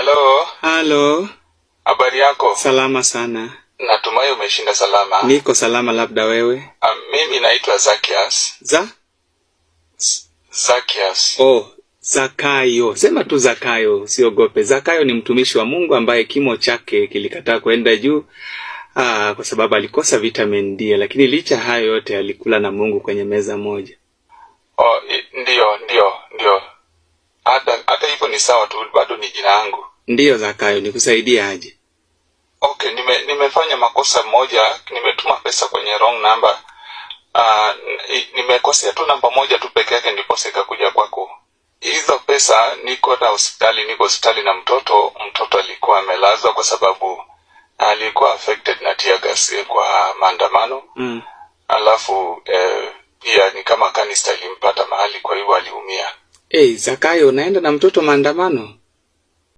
Hello. Halo. Habari yako? Salama sana. Natumai umeshinda salama. Niko salama, labda wewe? Mimi naitwa Zacchaeus. Zacchaeus. Oh, Zakayo. Sema tu Zakayo, usiogope. Zakayo ni mtumishi wa Mungu ambaye kimo chake kilikataa kwenda juu kwa sababu alikosa vitamin D, lakini licha hayo yote alikula na Mungu kwenye meza moja. Oh, ndio. Hata hivyo ni sawa tu, bado ni jina langu. Ndio Zakayo, nikusaidie aje? Okay, nimefanya makosa moja, nimetuma pesa kwenye wrong number. Nimekosea tu namba moja tu peke yake ndipo sikakuja kwako. Hizo pesa niko hospitali na mtoto alikuwa amelazwa kwa sababu alikuwa affected na tear gas kwa maandamano. Alafu pia ni kama kanisa ilimpata mahali, kwa hivyo aliumia. Zakayo, unaenda na mtoto maandamano?